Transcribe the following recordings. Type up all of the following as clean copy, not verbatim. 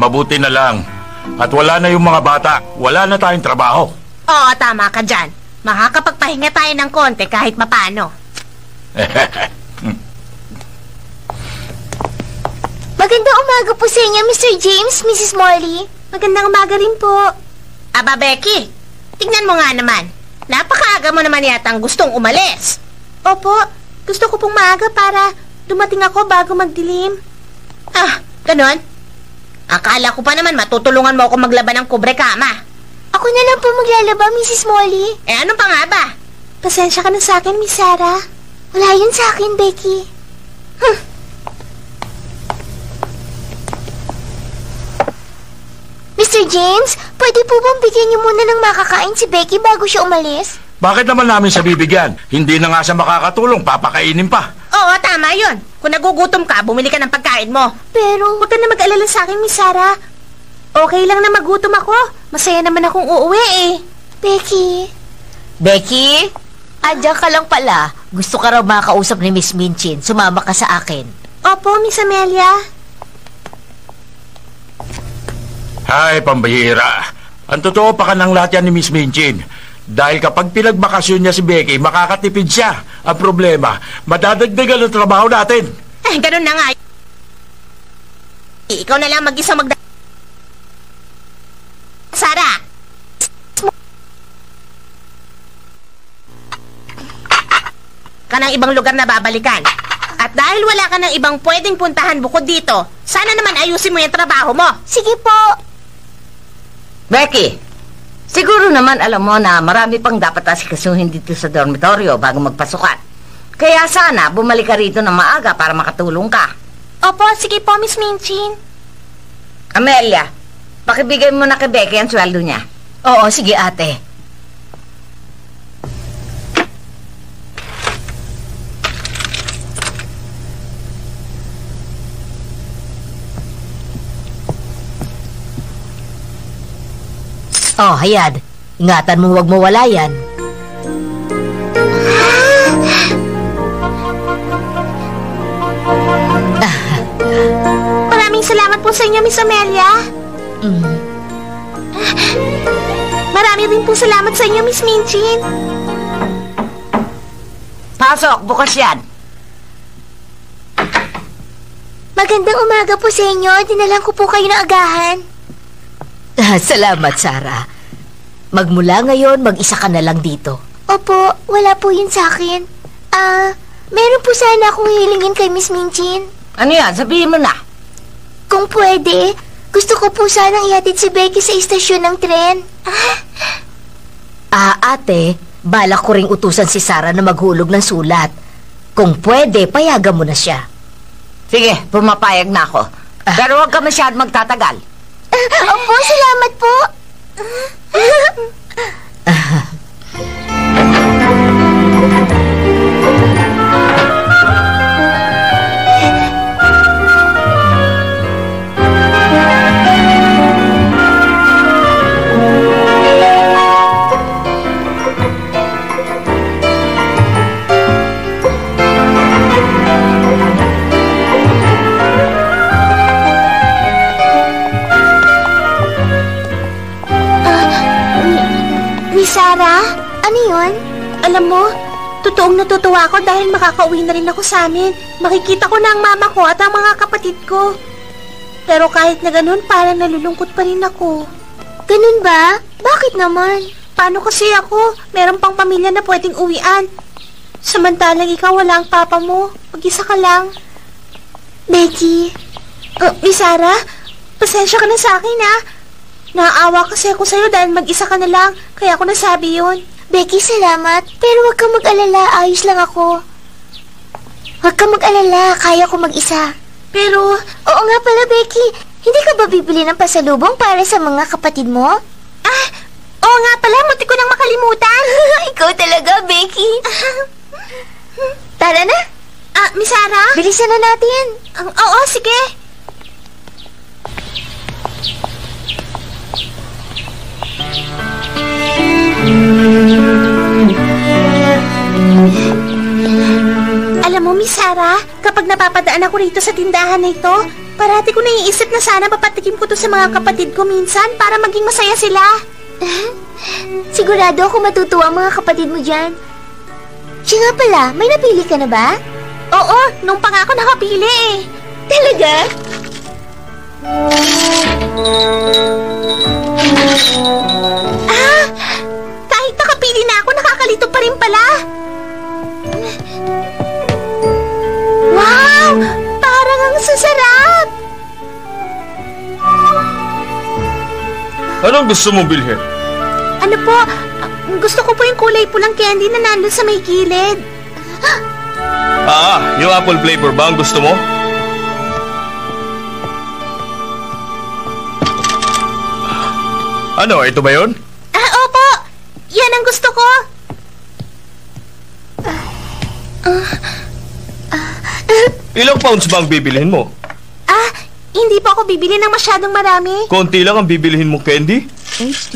Mabuti na lang. At wala na yung mga bata. Wala na tayong trabaho. Oo, tama ka dyan. Makakapagpahinga tayo ng konti kahit mapano. Magandang umaga po sa inyo, Mr. James, Mrs. Morley. Magandang umaga rin po. Aba, Becky, tingnan mo nga naman. Napakaaga mo naman yatang gustong umalis. Opo, gusto ko pong maaga para dumating ako bago magdilim. Ah, ganon? Akala ko pa naman matutulungan mo ako maglaban ng kubre kama. Ako na lang po maglalaba, Mrs. Molly. Ano pa nga ba? Pasensya ka na sa akin, Miss Sarah. Wala yun sa akin, Becky. Mr. James, pwede po bang bigyan niyo muna ng makakain si Becky bago siya umalis? Bakit naman namin siya bibigyan? Hindi na nga siya makakatulong, papakainin pa. Oo, tama yun. Kung nagugutom ka, bumili ka ng pagkain mo. Pero, huwag ka na mag-alala sa akin, Miss Sarah. Okay lang na magutom ako. Masaya naman akong uuwi eh. Becky? Becky? Andiyan ka lang pala. Gusto ka raw makausap ni Miss Minchin. Sumama ka sa akin. Opo, Miss Amelia. Ay, pambihira. Ang totoo pa ka ng lahat yan ni Miss Minchin. Dahil kapag pinagbakasyon niya si Becky, makakatipid siya. Ang problema, madadagdagan ang trabaho natin. Ganun na nga. Ikaw na lang mag-isang Sarah! Ka ng ibang lugar na babalikan. At dahil wala ka ng ibang pwedeng puntahan bukod dito, sana naman ayusin mo yung trabaho mo. Sige po. Becky, siguro naman alam mo na marami pang dapat asikasuhin dito sa dormitoryo bago magpasukan. Kaya sana bumalik ka rito ng maaga para makatulong ka. Opo, sige po, Miss Minchin. Amelia, pakibigay mo na kay Becky ang sweldo niya. Oo, sige ate. Oh, Hayad. Ingatan mo huwag mawala yan. Maraming salamat po sa inyo, Miss Amelia. Marami rin po salamat sa inyo, Miss Minchin. Pasok, bukas yan. Magandang umaga po sa inyo. Dinalan ko po kayo ng agahan. Salamat, Sarah. Magmula ngayon, mag-isa ka na lang dito. Opo, wala po yun sa akin. Meron po sana akong hilingin kay Miss Minchin. Ano yan? Sabihin mo na. Kung pwede, gusto ko po sanang ihatid si Becky sa istasyon ng tren. Ate, balak ko ring utusan si Sarah na maghulog ng sulat. Kung pwede, payagan mo na siya. Sige, pumapayag na ako. Pero huwag ka masyad magtatagal. Opo, salamat po. Sarah, ano yun? Alam mo, totoong natutuwa ako dahil makakauwi na rin ako sa amin. Makikita ko na ang mama ko at ang mga kapatid ko. Pero kahit na ganun, parang nalulungkot pa rin ako. Ganun ba? Bakit naman? Paano kasi ako? Meron pang pamilya na pwedeng uwian. Samantalang ikaw wala ang papa mo. Mag-isa ka lang. Becky. Miss Sarah, pasensya ka na sa akin ha. Naaawa kasi ako sa'yo dahil mag-isa ka na lang. Kaya ako nasabi yun. Becky, salamat. Pero huwag kang mag-alala. Ayos lang ako. Huwag kang mag-alala. Kaya ko mag-isa. Pero... Oo nga pala, Becky. Hindi ka ba bibili ng pasalubong para sa mga kapatid mo? Oo nga pala. Munti ko nang makalimutan. Ikaw talaga, Becky. Tara na. Miss Sarah? Bilisan na natin. Oo, sige. Alam mo, Miss Sarah, kapag napapadaan ako rito sa tindahan na ito, parati ko naiisip na sana papatikim ko to sa mga kapatid ko minsan para maging masaya sila. Sigurado ako matutuwa ang mga kapatid mo dyan. Siya nga pala, may napili ka na ba? Oo, nung pa nga ako nakapili eh. Talaga? Kahit nakapili na ako, nakakalito pa rin pala. Wow! Parang ang sasarap! Anong gusto mong bilhin? Ano po, gusto ko po yung kulay pulang candy na nandun sa may gilid. Yung apple flavor ba ang gusto mo? Ano, ito ba yun? Opo! Yan ang gusto ko! Ilang pounds ba ang bibilhin mo? Hindi po ako bibili ng masyadong marami. Konti lang ang bibilhin mo, candy?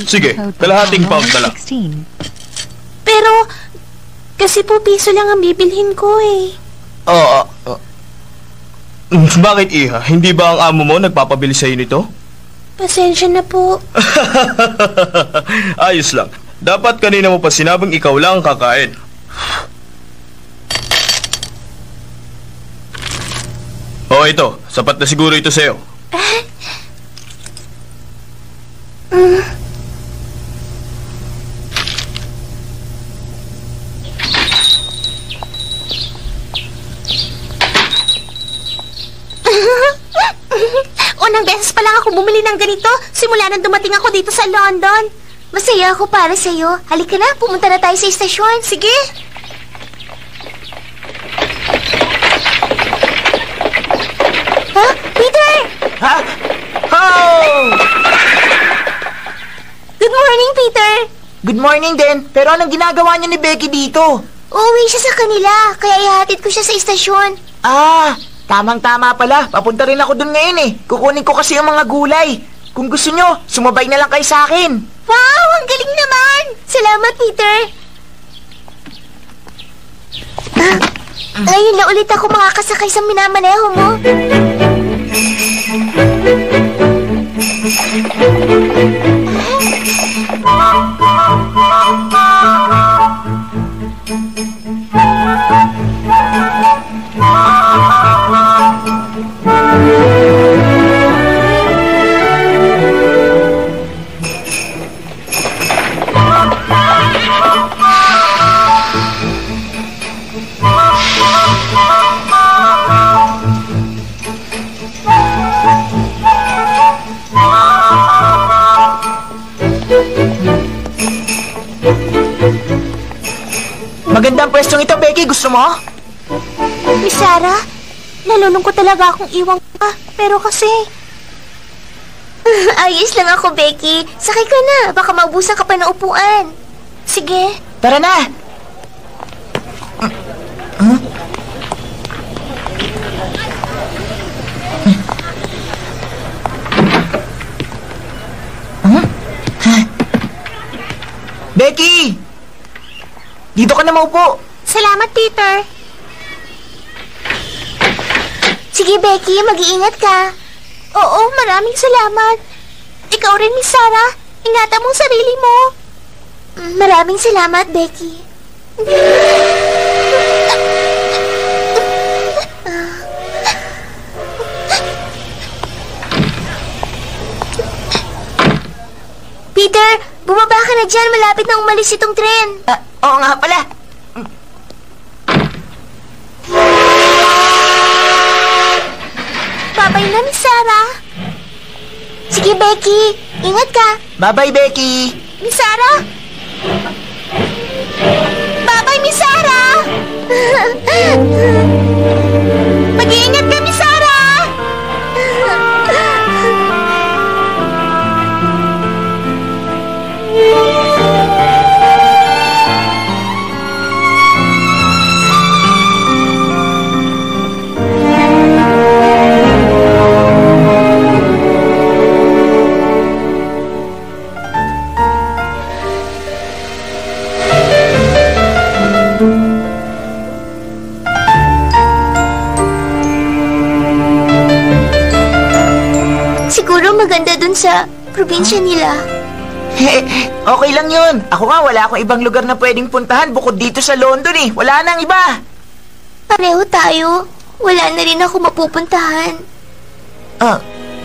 Sige, kalahating pound na lang. Pero, kasi po piso lang ang bibilhin ko eh. Bakit, Iha? Hindi ba ang amo mo nagpapabili sa'yo nito? Pasensya na po. Ayos lang. Dapat kanina mo pa sinabing ikaw lang ang kakain. Ito. Sapat na siguro ito sa'yo. Unang beses pa lang ako bumili ng ganito simula nang dumating ako dito sa London. Masaya ako para sa'yo. Halika na, pumunta na tayo sa istasyon. Sige. Peter! Good morning, Peter! Good morning din. Pero anong ginagawa niya ni Becky dito? Uuwi siya sa kanila, kaya ihatid ko siya sa istasyon. Tamang-tama pala. Papunta rin ako dun ngayon eh. Kukunin ko kasi yung mga gulay. Kung gusto nyo, sumabay na lang kayo sa akin. Wow, ang galing naman! Salamat, Peter! Ngayon na ulit ako makakasakay sa minamaneho mo. Magandang pwestong ito, Becky. Gusto mo? Miss Sarah, nalulungkot talaga akong iwan ka. Pero kasi... Ayos lang ako, Becky. Sakay ka na. Baka maubusan ka pa ng upuan. Sige. Tara na. Becky! Dito ka na maupo. Salamat, Peter. Sige, Becky. Mag-iingat ka. Oo, maraming salamat. Ikaw rin, Miss Sarah. Ingatan mo ang sarili mo. Maraming salamat, Becky. Peter, bumaba ka na dyan. Malapit na umalis itong tren. Oo nga pala. Babay na, Miss Sarah. Sige, Becky. Ingat ka. Bye-bye, Becky. Miss Sarah? Bye-bye, Miss Sarah! Mag-iingat ka, Miss Sarah! Siguro maganda dun sa probinsya nila. Okay lang yun. Ako nga, wala akong ibang lugar na pwedeng puntahan bukod dito sa London eh. Wala nang iba. Pareho tayo. Wala na rin ako mapupuntahan.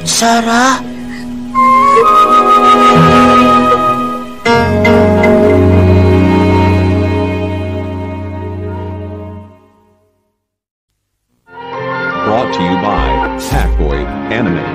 Sarah? Brought to you by Hackboy Anime.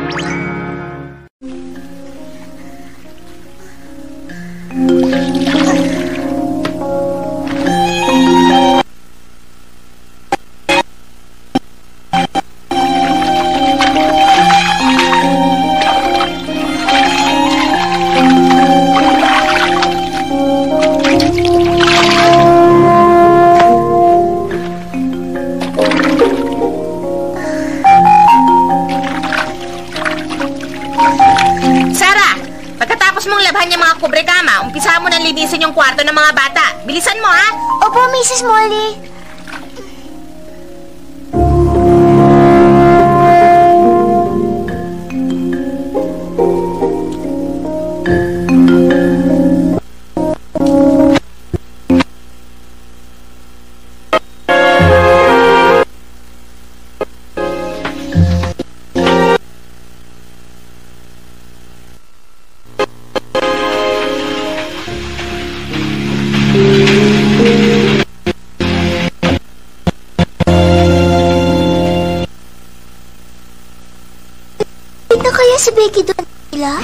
Umpisa mo nang linisin yung kwarto ng mga bata. Bilisan mo, ha? Opo, Mrs. Molly. Si Becky doon nila?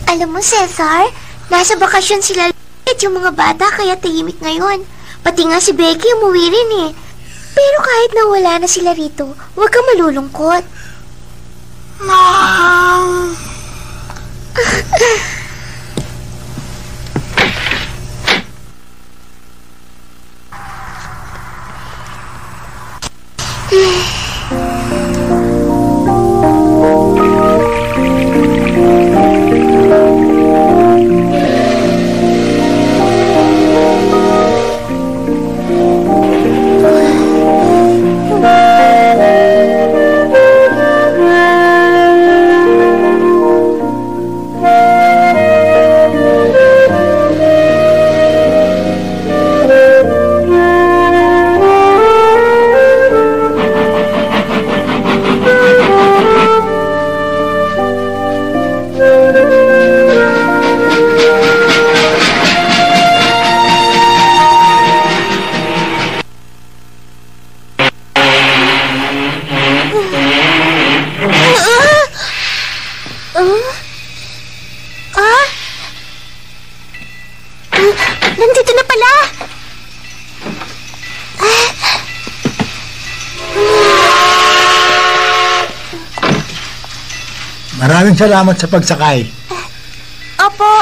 Alam mo, Cesar, nasa bakasyon sila at yung mga bata kaya tahimik ngayon. Pati nga si Becky umuwi rin eh. Pero kahit na wala na sila rito, huwag kang malulungkot. Mom! Maraming salamat sa pagsakay. Opo.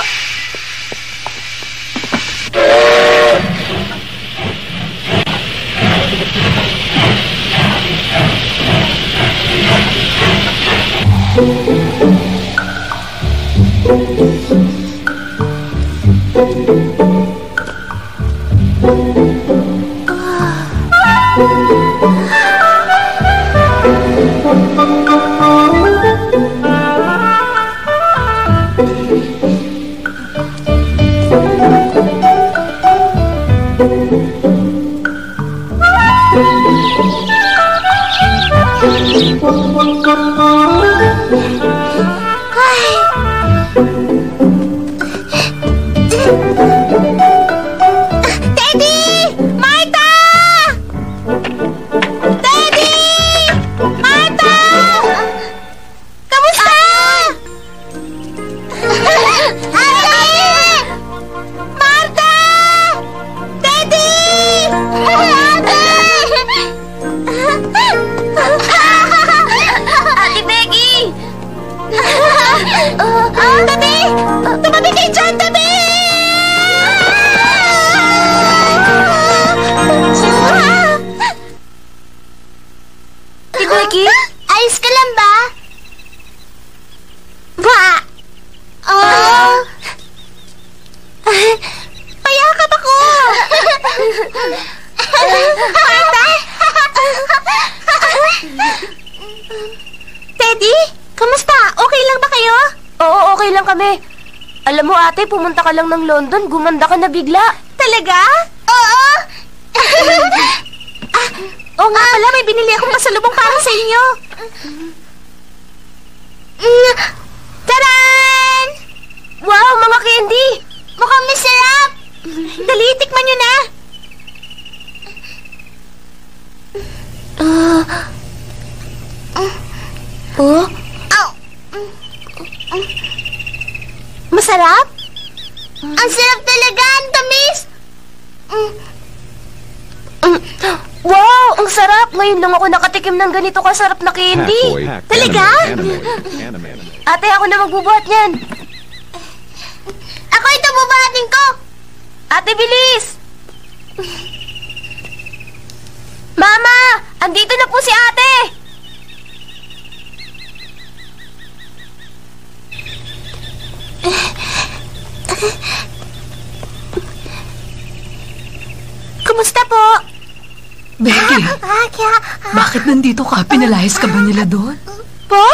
Ayos ka lang ba? Payakap ako! Marta? Teddy? Kamusta? Okay lang ba kayo? Oo, okay lang kami. Alam mo ate, pumunta ka lang ng London, gumanda ka na bigla. Talaga? Oo! Oo nga pala, may binili akong pasalubong para sa inyo. Taran! Wow, mga candy! Mukhang masarap! Dali, tikman nyo na. Masarap? Ang sarap talaga, ang tamis! Wow, ang sarap! Ngayon lang ako nakatikim ng ganito kasarap na candy. Talaga? Anime. Ate, ako na magbubuhat niyan. Ako ito bubuhatin ko! Ate, bilis! Mama! Andito na po si ate! Kumusta po? Becky, bakit nandito ka? Pinalayas ka ba nila doon? Po?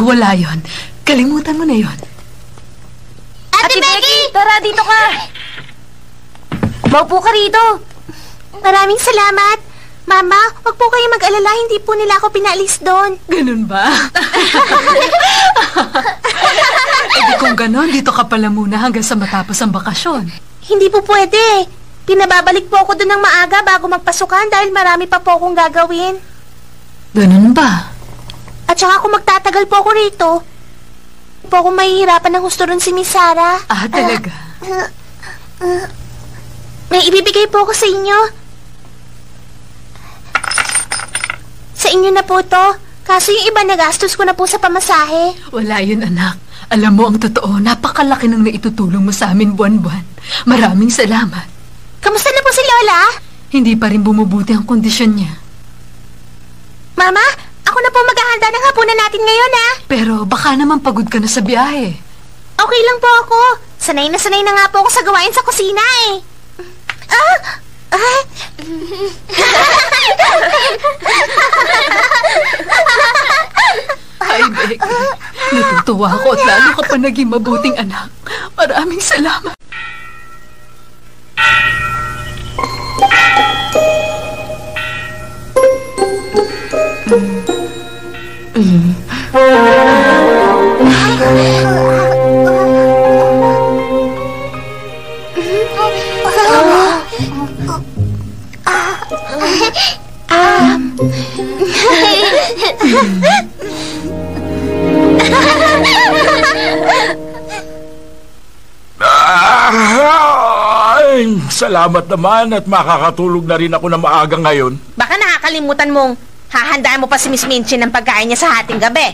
Wala yon. Kalimutan mo na yon. Ate Becky! Tara, dito ka! Maupo ka rito! Maraming salamat. Mama, wag po kayong mag-alala, hindi po nila ako pinaalis doon. Ganun ba? Di kung ganon, dito ka pala muna hanggang sa matapos ang bakasyon. Hindi po pwede. Pinababalik po ako doon ng maaga bago magpasukan dahil marami pa po akong gagawin. Ganun ba? At saka kung magtatagal po ako rito, po ako mahihirapan ng husto rin si Miss Sarah. Talaga? May ibibigay po ako sa inyo. Sa inyo na po to. Kaso yung iba nagastos ko na po sa pamasahe. Wala yun, anak. Alam mo ang totoo, napakalaki ng naitutulong mo sa amin buwan-buwan. Maraming salamat. Kamusta na po si Lola? Hindi pa rin bumubuti ang kondisyon niya. Mama, ako na po maghahanda ng hapunan natin ngayon, ha? Pero baka naman pagod ka na sa biyahe. Okay lang po ako. Sanay na nga po ako sa gawain sa kusina, eh. Ay, Becky, natutuwa ako at lalo ka pa naging mabuting anak. Maraming salamat. Salamat naman at makakatulog na rin ako na maaga ngayon. Baka nakakalimutan mong hahandaan mo pa si Miss Minchin ng pagkain niya sa hating gabi.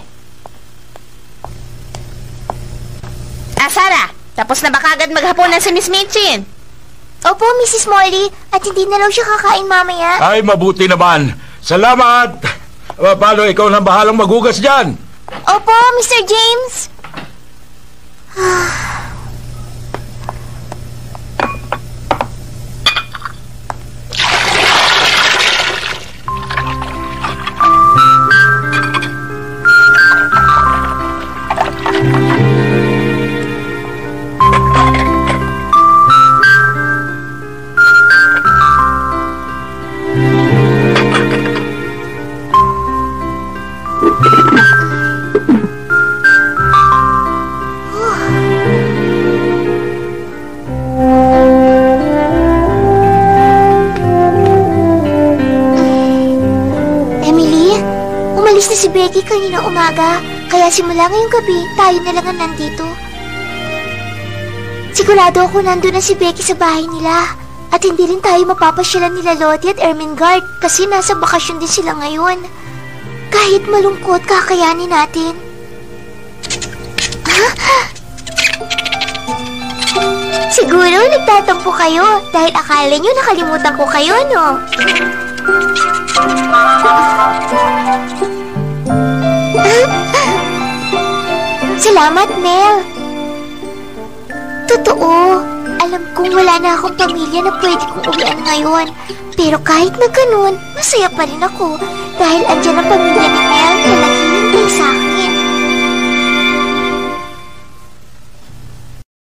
Tapos na ba kagad maghapunan si Miss Minchin? Opo, Mrs. Molly. At hindi na raw siya kakain mamaya. Ay, mabuti naman. Salamat! Paano, ikaw na bahalang maghugas dyan? Opo, Mr. James. Umalis na si Becky kanina umaga, kaya simula ngayong gabi, tayo na lang ang nandito. Sigurado ako nandun na si Becky sa bahay nila. At hindi rin tayo mapapasyalan nila Lottie at Ermengarde kasi nasa bakasyon din sila ngayon. Kahit malungkot, kakayanin natin. Siguro nagtatampo kayo dahil akala nyo nakalimutan ko kayo, no? Salamat, Mel. Totoo, alam kong wala na akong pamilya na pwede kong uwian ngayon. Pero kahit na ganun, masaya pa rin ako dahil andyan ang pamilya ni Mel na naghihintay sa akin.